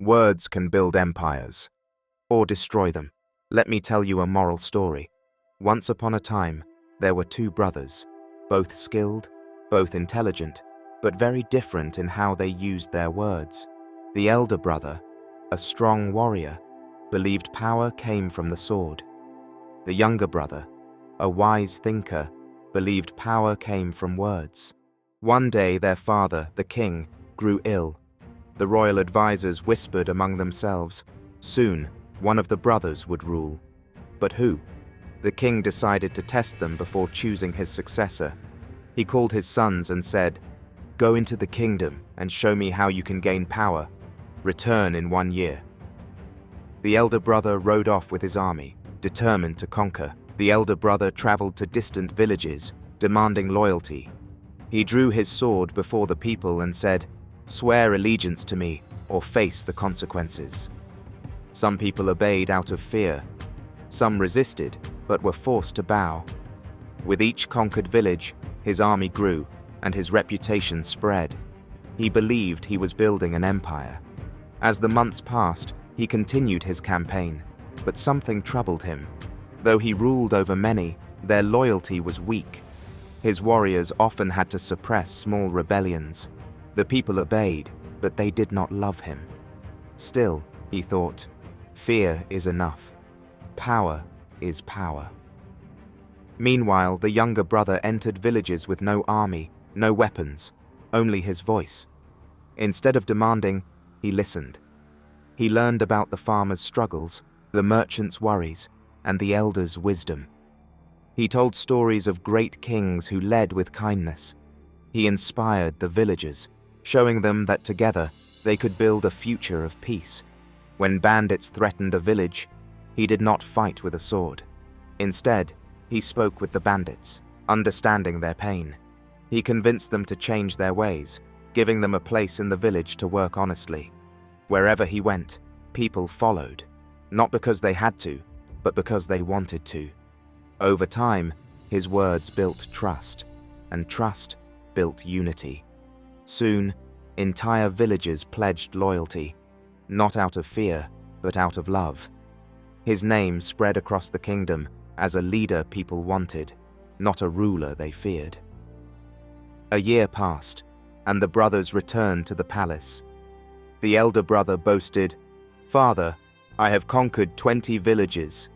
Words can build empires, or destroy them. Let me tell you a moral story. Once upon a time, there were two brothers, both skilled, both intelligent, but very different in how they used their words. The elder brother, a strong warrior, believed power came from the sword. The younger brother, a wise thinker, believed power came from words. One day their father, the king, grew ill. The royal advisors whispered among themselves. Soon, one of the brothers would rule. But who? The king decided to test them before choosing his successor. He called his sons and said, "Go into the kingdom and show me how you can gain power. Return in 1 year." The elder brother rode off with his army, determined to conquer. The elder brother traveled to distant villages, demanding loyalty. He drew his sword before the people and said, "Swear allegiance to me or face the consequences." Some people obeyed out of fear. Some resisted, but were forced to bow. With each conquered village, his army grew and his reputation spread. He believed he was building an empire. As the months passed, he continued his campaign, but something troubled him. Though he ruled over many, their loyalty was weak. His warriors often had to suppress small rebellions. The people obeyed, but they did not love him. Still, he thought, fear is enough. Power is power. Meanwhile, the younger brother entered villages with no army, no weapons, only his voice. Instead of demanding, he listened. He learned about the farmers' struggles, the merchants' worries, and the elders' wisdom. He told stories of great kings who led with kindness. He inspired the villagers, showing them that together they could build a future of peace. When bandits threatened a village, he did not fight with a sword. Instead, he spoke with the bandits, understanding their pain. He convinced them to change their ways, giving them a place in the village to work honestly. Wherever he went, people followed, not because they had to, but because they wanted to. Over time, his words built trust, and trust built unity. Soon, entire villages pledged loyalty, not out of fear, but out of love. His name spread across the kingdom as a leader people wanted, not a ruler they feared. A year passed, and the brothers returned to the palace. The elder brother boasted, "Father, I have conquered 20 villages.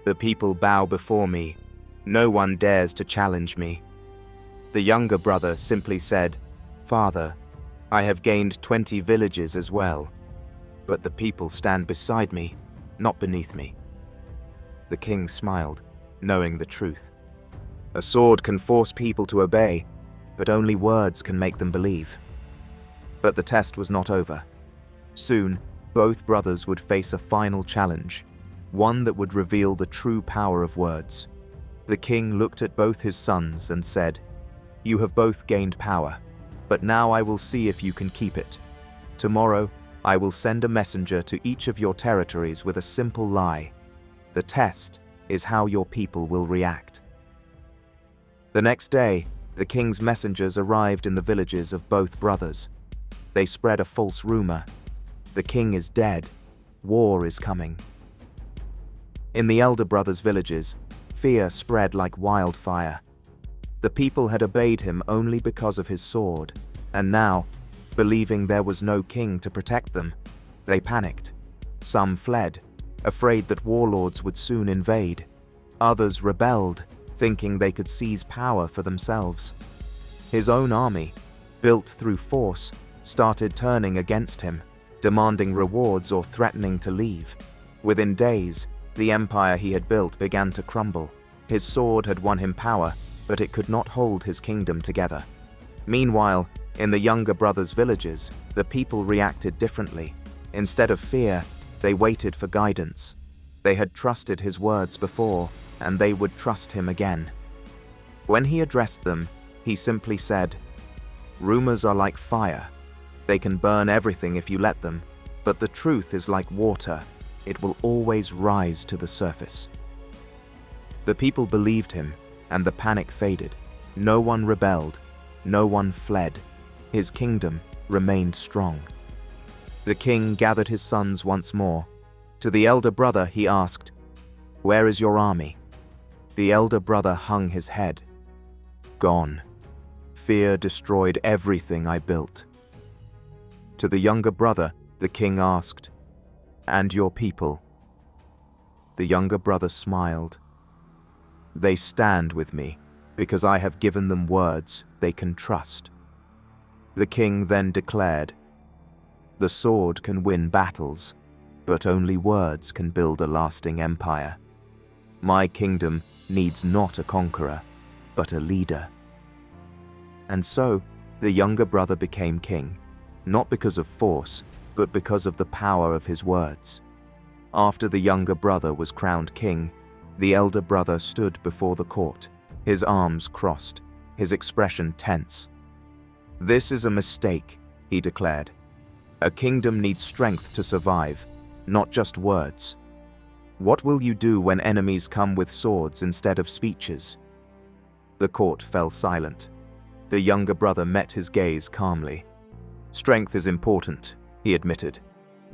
The people bow before me. No one dares to challenge me." The younger brother simply said, "Father, I have gained 20 villages as well, but the people stand beside me, not beneath me." The king smiled, knowing the truth. A sword can force people to obey, but only words can make them believe. But the test was not over. Soon, both brothers would face a final challenge, one that would reveal the true power of words. The king looked at both his sons and said, "You have both gained power, but now I will see if you can keep it. Tomorrow, I will send a messenger to each of your territories with a simple lie. The test is how your people will react." The next day, the king's messengers arrived in the villages of both brothers. They spread a false rumor. The king is dead. War is coming. In the elder brother's villages, fear spread like wildfire. The people had obeyed him only because of his sword, and now, believing there was no king to protect them, they panicked. Some fled, afraid that warlords would soon invade. Others rebelled, thinking they could seize power for themselves. His own army, built through force, started turning against him, demanding rewards or threatening to leave. Within days, the empire he had built began to crumble. His sword had won him power, but it could not hold his kingdom together. Meanwhile, in the younger brother's villages, the people reacted differently. Instead of fear, they waited for guidance. They had trusted his words before, and they would trust him again. When he addressed them, he simply said, "Rumors are like fire. They can burn everything if you let them, but the truth is like water. It will always rise to the surface." The people believed him, and the panic faded. No one rebelled. No one fled. His kingdom remained strong. The king gathered his sons once more. To the elder brother he asked, "Where is your army?" The elder brother hung his head. "Gone. Fear destroyed everything I built." To the younger brother, the king asked, "And your people?" The younger brother smiled. "They stand with me because I have given them words they can trust." The king then declared, "The sword can win battles, but only words can build a lasting empire. My kingdom needs not a conqueror, but a leader." And so, the younger brother became king, not because of force, but because of the power of his words. After the younger brother was crowned king, the elder brother stood before the court, his arms crossed, his expression tense. "This is a mistake," he declared. "A kingdom needs strength to survive, not just words. What will you do when enemies come with swords instead of speeches?" The court fell silent. The younger brother met his gaze calmly. "Strength is important," he admitted.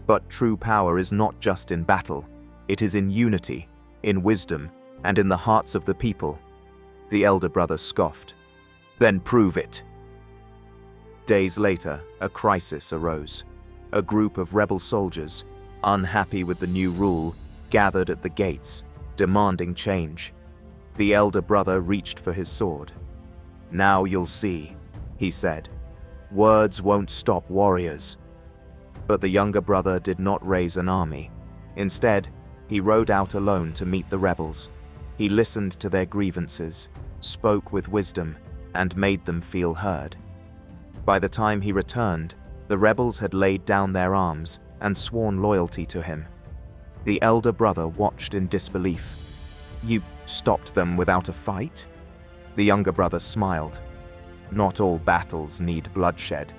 "But true power is not just in battle. It is in unity, in wisdom, and in the hearts of the people." The elder brother scoffed. "Then prove it." Days later, a crisis arose. A group of rebel soldiers, unhappy with the new rule, gathered at the gates, demanding change. The elder brother reached for his sword. "Now you'll see," he said. "Words won't stop warriors." But the younger brother did not raise an army. Instead, he rode out alone to meet the rebels. He listened to their grievances, spoke with wisdom, and made them feel heard. By the time he returned, the rebels had laid down their arms and sworn loyalty to him. The elder brother watched in disbelief. "You stopped them without a fight?" The younger brother smiled. "Not all battles need bloodshed.